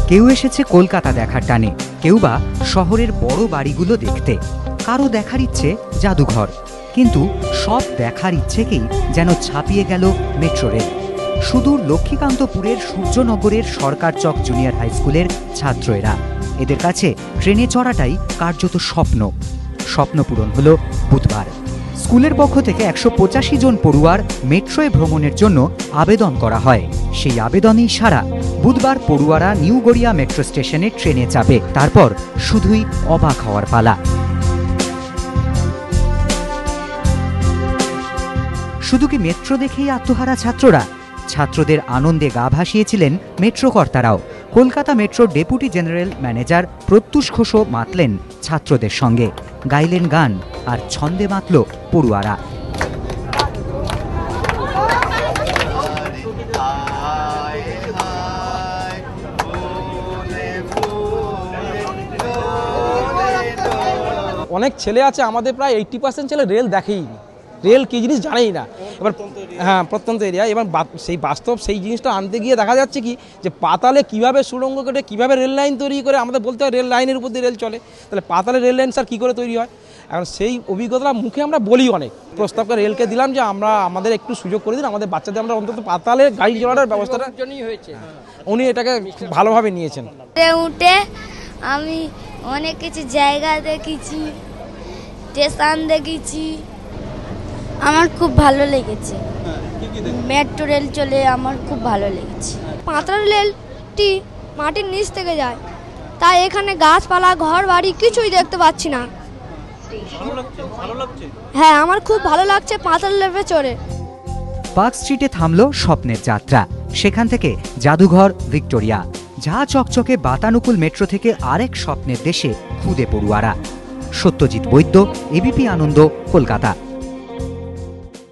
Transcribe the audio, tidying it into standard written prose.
কেউ এসেছে কলকাতা দেখার টানে, কেউ বা শহরের বড় বাড়িগুলো দেখতে, কারো দেখার ইচ্ছে জাদুঘর। কিন্তু সব দেখার ইচ্ছেকেই যেন ছাপিয়ে গেল মেট্রো রেল। সুদূর লক্ষ্মীকান্তপুরের সূর্যনগরের সরকার চক জুনিয়র হাই স্কুলের ছাত্র এরা। এদের কাছে ট্রেনে চড়াটাই কার্যত স্বপ্ন। স্বপ্ন পূরণ হলো বুধবার। স্কুলের পক্ষ থেকে 185 জন পড়ুয়ার মেট্রোয় ভ্রমণের জন্য আবেদন করা হয়। সেই আবেদনেই সাড়া। বুধবার পড়ুয়ারা নিউ গড়িয়া মেট্রো স্টেশনে ট্রেনে চাপে। তারপর শুধুই অবাক হওয়ার পালা। শুধু কি মেট্রো দেখেই আত্মহারা ছাত্ররা? ছাত্রদের আনন্দে গা ভাসিয়েছিলেন মেট্রো কর্তারাও। কলকাতা মেট্রোর ডেপুটি জেনারেল ম্যানেজার প্রত্যুষ ঘোষও মাতলেন ছাত্রদের সঙ্গে, গাইলেন গান, আর ছন্দে মাতল পড়ুয়ারা। অনেক ছেলে আছে আমাদের, প্রায় 80% ছেলে রেল দেখেই নি, রেল কি জিনিস জানেই না। এবার হ্যাঁ, প্রত্যন্ত এরিয়া। এবার সেই বাস্তব সেই জিনিসটা আনতে গিয়ে দেখা যাচ্ছে কি যে পাতালে কীভাবে সুড়ঙ্গ কেটে কীভাবে রেল লাইন তৈরি করে, আমাদের বলতে হয় রেল লাইনের উপর দিয়ে রেল চলে, তাহলে পাতালে রেল লাইন স্যার কী করে তৈরি হয়। এখন সেই অভিজ্ঞতা মুখে আমরা বলি, অনেক প্রস্তাব করে রেলকে দিলাম যে আমাদের একটু সুযোগ করে দিন, আমাদের বাচ্চাদের আমরা অন্তত পাতালে গাড়ি চলার ব্যবস্থাটা হয়েছে। উনি এটাকে খুব ভালোভাবে নিয়েছেন। উঠে আমি অনেক কিছু জায়গা দেখেছি, স্টেশন দেখেছি, আমার খুব ভালো লেগেছে। মেট্রো রেল চলে আমার খুব ভালো লেগেছে। পাতাল রেলটি মাটির নিচ থেকে যায়, তাই এখানে গাছপালা ঘর বাড়ি কিছুই দেখতে পাচ্ছি না। হ্যাঁ, আমার খুব ভালো লাগছে পাতাল রেলে চড়ে। পার্ক স্ট্রিটে থামলো স্বপ্নের যাত্রা। সেখান থেকে জাদুঘর ভিক্টোরিয়া। যা চকচকে বাতানুকূল মেট্রো থেকে আরেক স্বপ্নের দেশে খুদে পড়ুয়ারা। সত্যজিৎ বৈদ্য, এবিপি আনন্দ, কলকাতা।